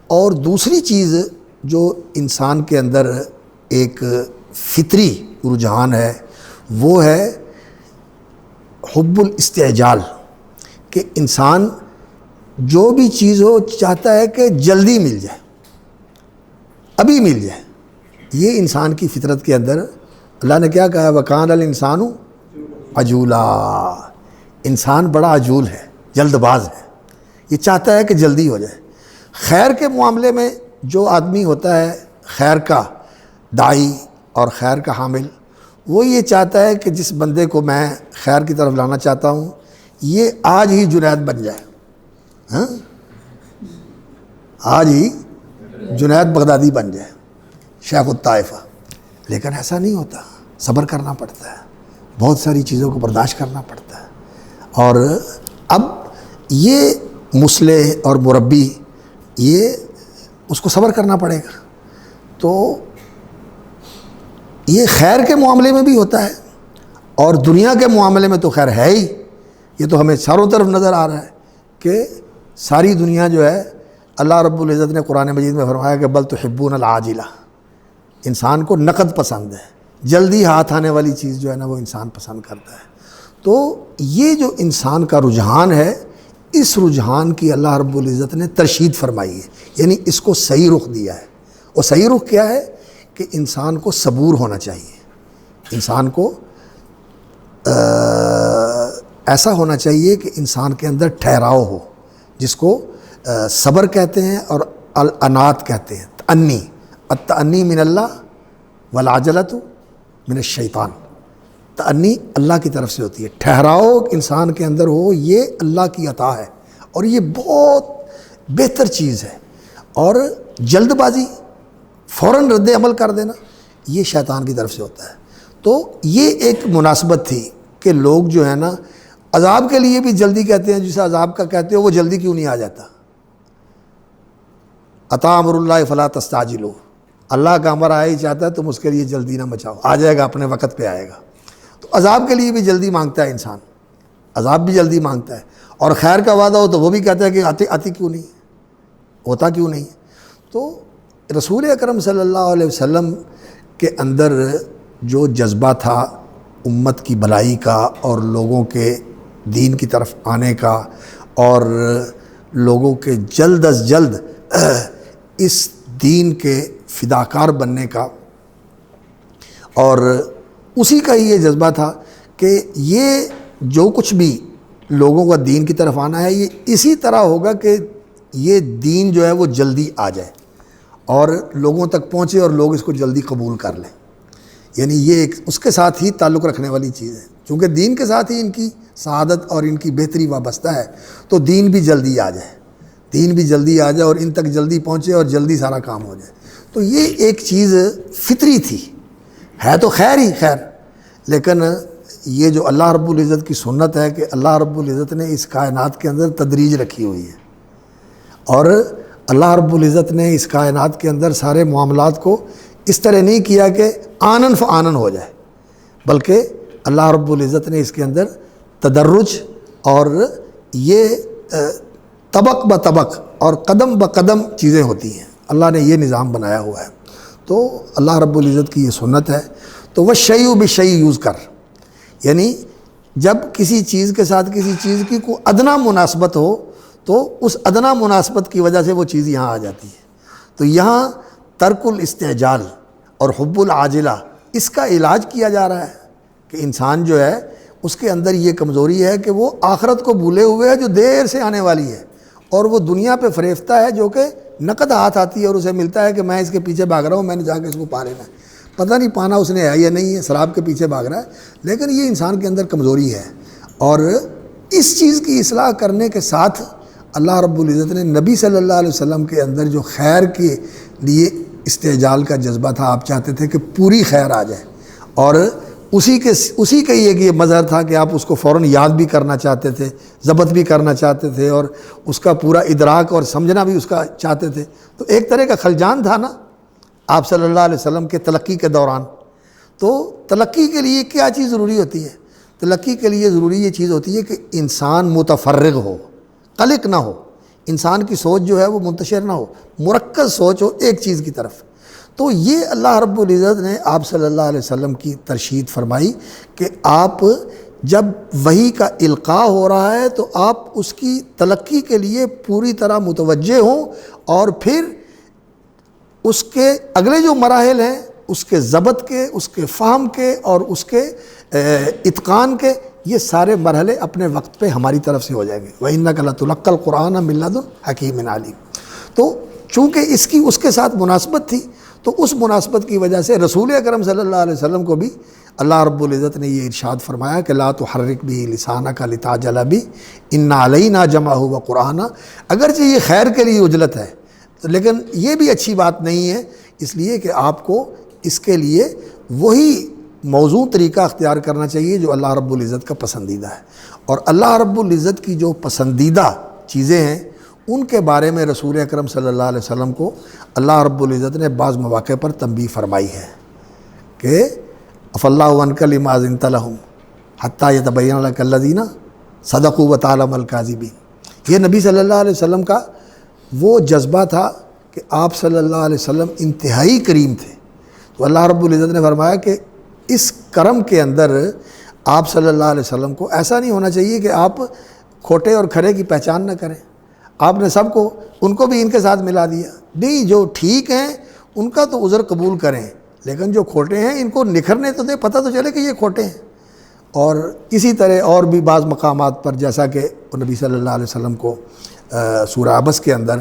اور دوسری چیز جو انسان کے اندر ایک فطری رجحان ہے وہ ہے حب الاستعجال، کہ انسان جو بھی چیز ہو چاہتا ہے کہ جلدی مل جائے، ابھی مل جائے۔ یہ انسان کی فطرت کے اندر اللہ نے کیا کہا ہے؟ وَكَانَ الْإِنسَانُ عَجُولًا، انسان بڑا عجول ہے، جلد باز ہے، یہ چاہتا ہے کہ جلدی ہو جائے۔ خیر کے معاملے میں جو آدمی ہوتا ہے خیر کا داعی اور خیر کا حامل، وہ یہ چاہتا ہے کہ جس بندے کو میں خیر کی طرف لانا چاہتا ہوں یہ آج ہی جنید بن جائے، ہاں، آج ہی جنید بغدادی بن جائے، شیخ الطائفہ۔ لیکن ایسا نہیں ہوتا، صبر کرنا پڑتا ہے، بہت ساری چیزوں کو برداشت کرنا پڑتا ہے۔ اور اب یہ مصلح اور مربی، یہ اس کو صبر کرنا پڑے گا۔ تو یہ خیر کے معاملے میں بھی ہوتا ہے، اور دنیا کے معاملے میں تو خیر ہے ہی، یہ تو ہمیں چاروں طرف نظر آ رہا ہے کہ ساری دنیا جو ہے، اللہ رب العزت نے قرآن مجید میں فرمایا کہ بل تحبون العاجلہ، انسان کو نقد پسند ہے، جلدی ہاتھ آنے والی چیز جو ہے نا وہ انسان پسند کرتا ہے۔ تو یہ جو انسان کا رجحان ہے، اس رجحان کی اللہ رب العزت نے ترشید فرمائی ہے، یعنی اس کو صحیح رخ دیا ہے۔ اور صحیح رخ کیا ہے کہ انسان کو صبور ہونا چاہیے، انسان کو ایسا ہونا چاہیے کہ انسان کے اندر ٹھہراؤ ہو، جس کو صبر کہتے ہیں اور الانات کہتے ہیں، تأنی، التأنی من اللہ والعجلۃ من الشیطان۔ تأنی اللہ کی طرف سے ہوتی ہے، ٹھہراؤ انسان کے اندر ہو، یہ اللہ کی عطا ہے اور یہ بہت بہتر چیز ہے۔ اور جلد بازی، فوراً رد عمل کر دینا، یہ شیطان کی طرف سے ہوتا ہے۔ تو یہ ایک مناسبت تھی کہ لوگ جو ہے نا عذاب کے لیے بھی جلدی کہتے ہیں، جسے عذاب کا کہتے ہو وہ جلدی کیوں نہیں آ جاتا؟ اطاع امر اللہ فلا تستعجلوا، اللہ کا امر آیا ہی چاہتا ہے تم اس کے لیے جلدی نہ مچاؤ، آ جائے گا، اپنے وقت پہ آئے گا۔ تو عذاب کے لیے بھی جلدی مانگتا ہے انسان، عذاب بھی جلدی مانگتا ہے، اور خیر کا وعدہ ہو تو وہ بھی کہتا ہے کہ آتی کیوں نہیں، ہوتا کیوں نہیں۔ تو رسول اکرم صلی اللہ علیہ وسلم کے اندر جو جذبہ تھا امت کی بھلائی کا اور لوگوں کے دین کی طرف آنے کا اور لوگوں کے جلد از جلد اس دین کے فداکار بننے کا، اور اسی کا ہی یہ جذبہ تھا کہ یہ جو کچھ بھی لوگوں کا دین کی طرف آنا ہے، یہ اسی طرح ہوگا کہ یہ دین جو ہے وہ جلدی آ جائے اور لوگوں تک پہنچے اور لوگ اس کو جلدی قبول کر لیں۔ یعنی یہ ایک اس کے ساتھ ہی تعلق رکھنے والی چیز ہے، چونکہ دین کے ساتھ ہی ان کی سعادت اور ان کی بہتری وابستہ ہے، تو دین بھی جلدی آ جائے، دین بھی جلدی آ جائے اور ان تک جلدی پہنچے اور جلدی سارا کام ہو جائے۔ تو یہ ایک چیز فطری تھی، ہے تو خیر ہی خیر، لیکن یہ جو اللہ رب العزت کی سنت ہے کہ اللہ رب العزت نے اس کائنات کے اندر تدریج رکھی ہوئی ہے، اور اللہ رب العزت نے اس کائنات کے اندر سارے معاملات کو اس طرح نہیں کیا کہ آنن فآنن ہو جائے، بلکہ اللہ رب العزت نے اس کے اندر تدرج اور یہ طبق بہ طبق اور قدم بہ قدم چیزیں ہوتی ہیں، اللہ نے یہ نظام بنایا ہوا ہے۔ تو اللہ رب العزت کی یہ سنت ہے۔ تو وَالشَّيْءُ بِالشَّيْءِ یوز کر، یعنی جب کسی چیز کے ساتھ کسی چیز کی کوئی ادنا مناسبت ہو تو اس ادنا مناسبت کی وجہ سے وہ چیز یہاں آ جاتی ہے۔ تو یہاں ترک الاستعجال اور حب العاجلہ، اس کا علاج کیا جا رہا ہے کہ انسان جو ہے اس کے اندر یہ کمزوری ہے کہ وہ آخرت کو بھولے ہوئے ہے جو دیر سے آنے والی ہے، اور وہ دنیا پہ فریفتہ ہے جو کہ نقد ہاتھ آتی ہے اور اسے ملتا ہے کہ میں اس کے پیچھے بھاگ رہا ہوں، میں نے جا کے اس کو پا لینا ہے، پتہ نہیں پانا اس نے ہے یا نہیں ہے، شراب کے پیچھے بھاگ رہا ہے۔ لیکن یہ انسان کے اندر کمزوری ہے، اور اس چیز کی اصلاح کرنے کے ساتھ اللہ رب العزت نے نبی صلی اللہ علیہ وسلم کے اندر جو خیر کے لیے استعجال کا جذبہ تھا، آپ چاہتے تھے کہ پوری خیر آ جائے، اور اسی کا یہ مظہر تھا کہ آپ اس کو فوراً یاد بھی کرنا چاہتے تھے، ضبط بھی کرنا چاہتے تھے، اور اس کا پورا ادراک اور سمجھنا بھی اس کا چاہتے تھے۔ تو ایک طرح کا خلجان تھا نا آپ صلی اللہ علیہ وسلم کے تلقی کے دوران۔ تو تلقی کے لیے کیا چیز ضروری ہوتی ہے؟ تلقی کے لیے ضروری یہ چیز ہوتی ہے کہ انسان متفرغ ہو، قلق نہ ہو، انسان کی سوچ جو ہے وہ منتشر نہ ہو، مرکز سوچ ہو ایک چیز کی طرف۔ تو یہ اللہ رب العزت نے آپ صلی اللہ علیہ وسلم کی ترشید فرمائی کہ آپ جب وحی کا القاء ہو رہا ہے تو آپ اس کی تلقی کے لیے پوری طرح متوجہ ہوں، اور پھر اس کے اگلے جو مراحل ہیں اس کے ضبط کے، اس کے فہم کے اور اس کے اتقان کے، یہ سارے مرحلے اپنے وقت پہ ہماری طرف سے ہو جائیں گے۔ وَإِنَّكَ لَتُلَقَّى الْقُرْآنَ مِن لَّدُنْ حَكِيمٍ عَلِيمٍ۔ تو چونکہ اس کی اس کے ساتھ مناسبت تھی، تو اس مناسبت کی وجہ سے رسول اکرم صلی اللہ علیہ وسلم کو بھی اللہ رب العزت نے یہ ارشاد فرمایا کہ لا تحرک بہ لسانک لتعجل بہ ان علینا جمعہ وقرآنہ۔ اگرچہ یہ خیر کے لیے عجلت ہے، لیکن یہ بھی اچھی بات نہیں ہے، اس لیے کہ آپ کو اس کے لیے وہی موزوں طریقہ اختیار کرنا چاہیے جو اللہ رب العزت کا پسندیدہ ہے، اور اللہ رب العزت کی جو پسندیدہ چیزیں ہیں ان کے بارے میں رسول اکرم صلی اللہ علیہ وسلم کو اللہ رب العزت نے بعض مواقع پر تنبیہ فرمائی ہے کہ عفی اللہ عنک لما اذنت لہم حتی یتبین لک الذین صدقوا وتعلم الکاذبین۔ یہ نبی صلی اللہ علیہ وسلم کا وہ جذبہ تھا کہ آپ صلی اللہ علیہ وسلم انتہائی کریم تھے، تو اللہ رب العزت نے فرمایا کہ اس کرم کے اندر آپ صلی اللہ علیہ وسلم کو ایسا نہیں ہونا چاہیے کہ آپ کھوٹے اور کھرے کی پہچان نہ کریں. آپ نے سب کو ان کو بھی ان کے ساتھ ملا دیا. نہیں، جو ٹھیک ہیں ان کا تو عذر قبول کریں، لیکن جو کھوٹے ہیں ان کو نکھرنے تو دیں، پتہ تو چلے کہ یہ کھوٹے ہیں. اور اسی طرح اور بھی بعض مقامات پر جیسا کہ نبی صلی اللہ علیہ وسلم کو سورہ عبس کے اندر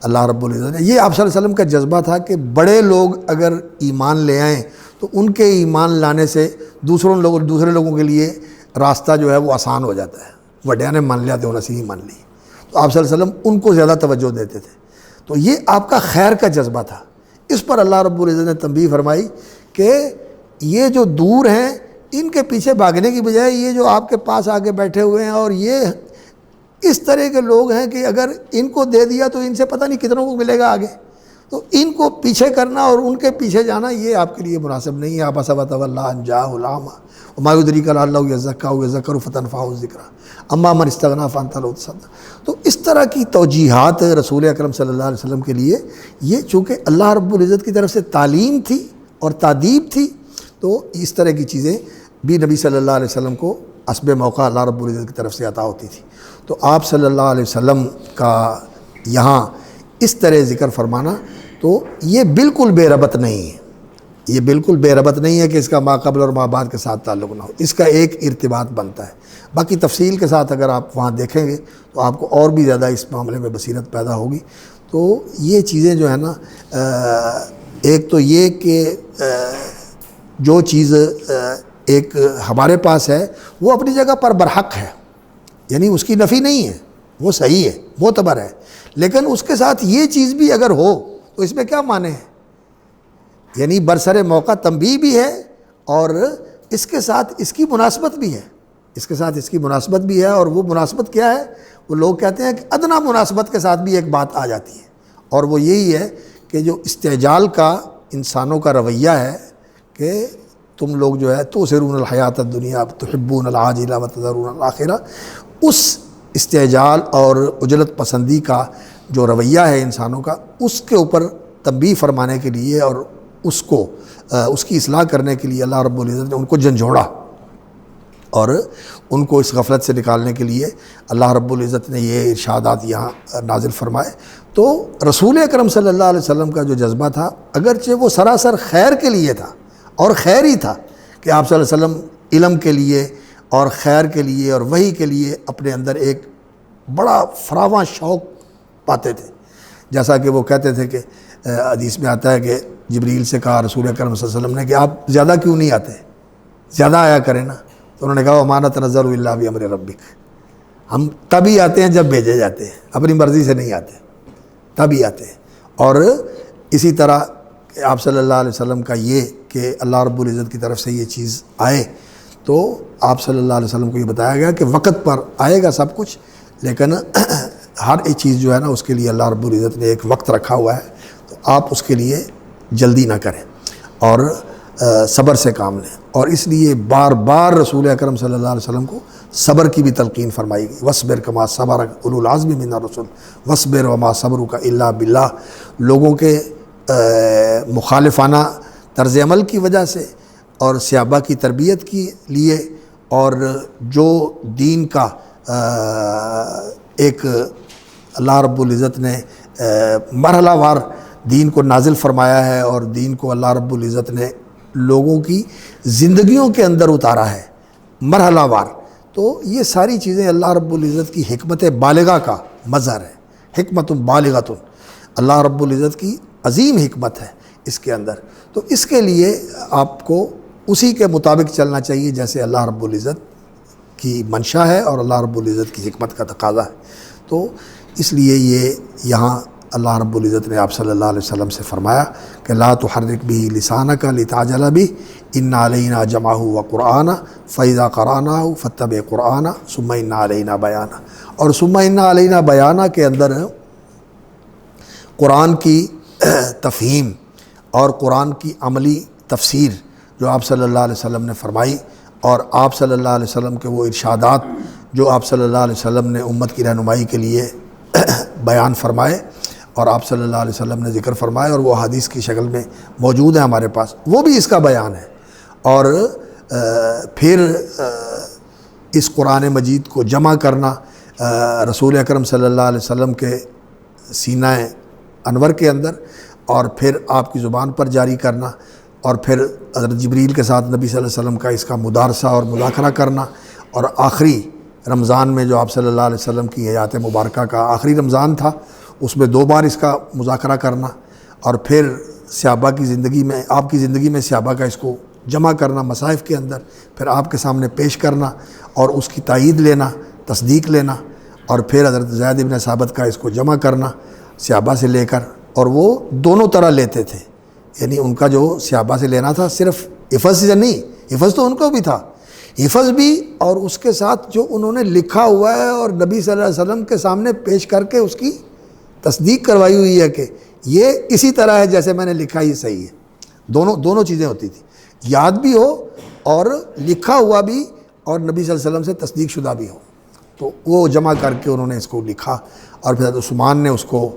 اللہ رب العزت نے، یہ آپ صلی اللہ علیہ وسلم کا جذبہ تھا کہ بڑے لوگ اگر ایمان لے آئیں تو ان کے ایمان لانے سے دوسرے لوگوں کے لیے راستہ جو ہے وہ آسان ہو جاتا ہے. وڈیا نے مان لیا تو انہیں ہی مان لی. تو آپ صلی اللہ علیہ وسلم ان کو زیادہ توجہ دیتے تھے. تو یہ آپ کا خیر کا جذبہ تھا. اس پر اللہ رب العزت نے تنبیہ فرمائی کہ یہ جو دور ہیں ان کے پیچھے بھاگنے کی بجائے یہ جو آپ کے پاس آ کے بیٹھے ہوئے ہیں اور یہ اس طرح کے لوگ ہیں کہ اگر ان کو دے دیا تو ان سے پتہ نہیں کتنوں کو ملے گا آگے، تو ان کو پیچھے کرنا اور ان کے پیچھے جانا یہ آپ کے لیے مناسب نہیں ہے. آپ صبت اللہ جا علامہ وما یدریک اللہ یزکا یذکر فتنفع الذکر اما من استغنی فانت لہ تصدی. تو اس طرح کی توجیہات رسول اکرم صلی اللہ علیہ وسلم کے لیے، یہ چونکہ اللہ رب العزت کی طرف سے تعلیم تھی اور تادیب تھی، تو اس طرح کی چیزیں بھی نبی صلی اللہ علیہ وسلم کو حسب موقع اللہ رب العزت کی طرف سے عطا ہوتی تھی. تو آپ صلی اللہ علیہ وسلم کا یہاں اس طرح ذکر فرمانا تو یہ بالکل بے ربط نہیں ہے. یہ بالکل بے ربط نہیں ہے کہ اس کا ما قبل اور ما بعد کے ساتھ تعلق نہ ہو. اس کا ایک ارتباط بنتا ہے. باقی تفصیل کے ساتھ اگر آپ وہاں دیکھیں گے تو آپ کو اور بھی زیادہ اس معاملے میں بصیرت پیدا ہوگی. تو یہ چیزیں جو ہے نا، ایک تو یہ کہ جو چیز ایک ہمارے پاس ہے وہ اپنی جگہ پر برحق ہے، یعنی اس کی نفی نہیں ہے، وہ صحیح ہے، معتبر ہے، لیکن اس کے ساتھ یہ چیز بھی اگر ہو تو اس میں کیا معنی ہے؟ یعنی برسر موقع تنبیہ بھی ہے اور اس کے ساتھ اس کی مناسبت بھی ہے. اس کے ساتھ اس کی مناسبت بھی ہے، اور وہ مناسبت کیا ہے؟ وہ لوگ کہتے ہیں کہ ادنا مناسبت کے ساتھ بھی ایک بات آ جاتی ہے، اور وہ یہی ہے کہ جو استعجال کا انسانوں کا رویہ ہے کہ تم لوگ جو ہے تؤثرون الحیات الدنیا تحبون العاجلہ وتذرون الآخرہ، اس استعجال اور عجلت پسندی کا جو رویہ ہے انسانوں کا، اس کے اوپر تنبیہ فرمانے کے لیے اور اس کی اصلاح کرنے کے لیے اللہ رب العزت نے ان کو جھنجھوڑا، اور ان کو اس غفلت سے نکالنے کے لیے اللہ رب العزت نے یہ ارشادات یہاں نازل فرمائے. تو رسول اکرم صلی اللہ علیہ وسلم کا جو جذبہ تھا، اگرچہ وہ سراسر خیر کے لیے تھا، اور خیر ہی تھا کہ آپ صلی اللہ علیہ وسلم علم کے لیے اور خیر کے لیے اور وحی کے لیے اپنے اندر ایک بڑا فراواں شوق پاتے تھے. جیسا کہ وہ کہتے تھے کہ حدیث میں آتا ہے کہ جبریل سے کہا رسول اکرم صلی اللہ علیہ وسلم نے کہ آپ زیادہ کیوں نہیں آتے، زیادہ آیا کریں نا. تو انہوں نے کہا وما نتنزل الا بامر ربک، ہم تبھی آتے ہیں جب بھیجے جاتے ہیں، اپنی مرضی سے نہیں آتے، تبھی آتے ہیں. اور اسی طرح کہ آپ صلی اللہ علیہ وسلم کا یہ کہ اللہ رب العزت کی طرف سے یہ چیز آئے، تو آپ صلی اللہ علیہ وسلم کو یہ بتایا گیا کہ وقت پر آئے گا سب کچھ، لیکن ہر ایک چیز جو ہے نا اس کے لیے اللہ رب العزت نے ایک وقت رکھا ہوا ہے. تو آپ اس کے لیے جلدی نہ کریں اور صبر سے کام لیں. اور اس لیے بار بار رسول اکرم صلی اللہ علیہ وسلم کو صبر کی بھی تلقین فرمائی گئی. وَاصْبِرْ كَمَا صَبَرَ أُولُو الْعَزْمِ مِنَ الرُّسُلِ وَاصْبِرْ وَمَا صَبْرُكَ إِلَّا بِاللَّهِ. لوگوں کے مخالفانہ طرز عمل کی وجہ سے اور صحابہ کی تربیت کے لیے، اور جو دین کا ایک اللہ رب العزت نے مرحلہ وار دین کو نازل فرمایا ہے، اور دین کو اللہ رب العزت نے لوگوں کی زندگیوں کے اندر اتارا ہے مرحلہ وار. تو یہ ساری چیزیں اللہ رب العزت کی حکمت بالغہ کا مظہر ہے. حکمت بالغۃ، اللہ رب العزت کی عظیم حکمت ہے اس کے اندر. تو اس کے لیے آپ کو اسی کے مطابق چلنا چاہیے جیسے اللہ رب العزت کی منشا ہے اور اللہ رب العزت کی حکمت کا تقاضا ہے. تو اس لیے یہ یہاں اللہ رب العزت نے آپ صلی اللہ علیہ وسلم سے فرمایا کہ لا تحرک به لسانک لتعجل به ان علینا جمعہ وقرآنہ فاذا قرأناہ فاتبع قرآنہ ثم ان علینا بیانہ. اور ثم ان علینا بیانہ کے اندر قرآن کی تفہیم اور قرآن کی عملی تفسیر جو آپ صلی اللہ علیہ وسلم نے فرمائی، اور آپ صلی اللہ علیہ وسلم کے وہ ارشادات جو آپ صلی اللہ علیہ وسلم نے امت کی رہنمائی کے لیے بیان فرمائے اور آپ صلی اللہ علیہ وسلم نے ذکر فرمائے، اور وہ حدیث کی شکل میں موجود ہے ہمارے پاس، وہ بھی اس کا بیان ہے. اور پھر اس قرآن مجید کو جمع کرنا رسول اکرم صلی اللہ علیہ وسلم کے سینہ انور کے اندر، اور پھر آپ کی زبان پر جاری کرنا، اور پھر حضرت جبریل کے ساتھ نبی صلی اللہ علیہ وسلم کا اس کا مدارسہ اور مذاکرہ کرنا، اور آخری رمضان میں جو آپ صلی اللہ علیہ وسلم کی حیات مبارکہ کا آخری رمضان تھا، اس میں 2 بار اس کا مذاکرہ کرنا، اور پھر صحابہ کی زندگی میں، آپ کی زندگی میں صحابہ کا اس کو جمع کرنا مصاحف کے اندر، پھر آپ کے سامنے پیش کرنا اور اس کی تائید لینا، تصدیق لینا، اور پھر حضرت زید بن ثابت کا اس کو جمع کرنا صحابہ سے لے کر، اور وہ دونوں طرح لیتے تھے، یعنی ان کا جو صحابہ سے لینا تھا صرف حفظ سے نہیں، حفظ تو ان کو بھی تھا، حفظ بھی، اور اس کے ساتھ جو انہوں نے لکھا ہوا ہے اور نبی صلی اللہ علیہ وسلم کے سامنے پیش کر کے اس کی تصدیق کروائی ہوئی ہے کہ یہ اسی طرح ہے جیسے میں نے لکھا، یہ صحیح ہے۔ دونوں چیزیں ہوتی تھیں، یاد بھی ہو اور لکھا ہوا بھی، اور نبی صلی اللہ علیہ وسلم سے تصدیق شدہ بھی ہو، تو وہ جمع کر کے انہوں نے اس کو لکھا، اور پھر حضرت عثمان نے اس کو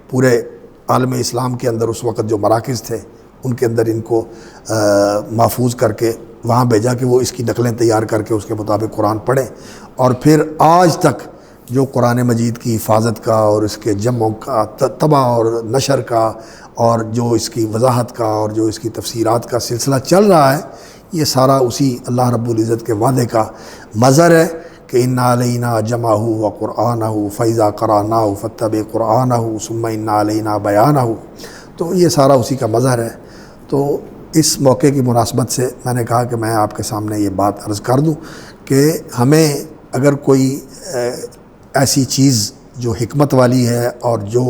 پورے عالم اسلام کے اندر اس وقت جو مراکز تھے ان کے اندر ان کو محفوظ کر کے وہاں بھیجا کہ وہ اس کی نقلیں تیار کر کے اس کے مطابق قرآن پڑھیں، اور پھر آج تک جو قرآن مجید کی حفاظت کا اور اس کے جمع کا طبع اور نشر کا اور جو اس کی وضاحت کا اور جو اس کی تفسیرات کا سلسلہ چل رہا ہے، یہ سارا اسی اللہ رب العزت کے وعدے کا مظہر ہے کہ اِنَّ عَلَيْنَا جَمْعَهُ وَقُرْآنَهُ فَإِذَا قَرَأْنَاهُ فَاتَّبِعْ قُرْآنَهُ ثُمَّ إِنَّ عَلَيْنَا بَيَانَهُ، تو یہ سارا اسی کا مظہر ہے۔ تو اس موقع کی مناسبت سے میں نے کہا کہ میں آپ کے سامنے یہ بات عرض کر دوں کہ ہمیں اگر کوئی ایسی چیز جو حکمت والی ہے اور جو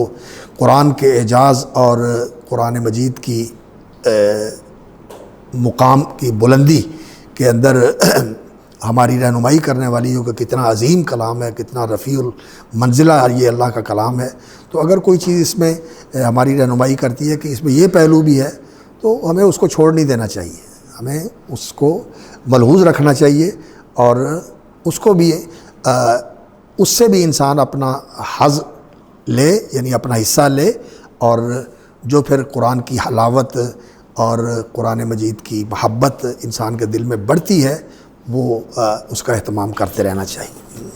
قرآن کے اعجاز اور قرآن مجید کی مقام کی بلندی کے اندر ہماری رہنمائی کرنے والی ہو کہ کتنا عظیم کلام ہے، کتنا رفیع المنزلہ یہ اللہ کا کلام ہے، تو اگر کوئی چیز اس میں ہماری رہنمائی کرتی ہے کہ اس میں یہ پہلو بھی ہے، تو ہمیں اس کو چھوڑ نہیں دینا چاہیے، ہمیں اس کو ملحوظ رکھنا چاہیے، اور اس کو بھی اس سے بھی انسان اپنا حظ لے، یعنی اپنا حصہ لے، اور جو پھر قرآن کی حلاوت اور قرآن مجید کی محبت انسان کے دل میں بڑھتی ہے، وہ اس کا اہتمام کرتے رہنا چاہیے۔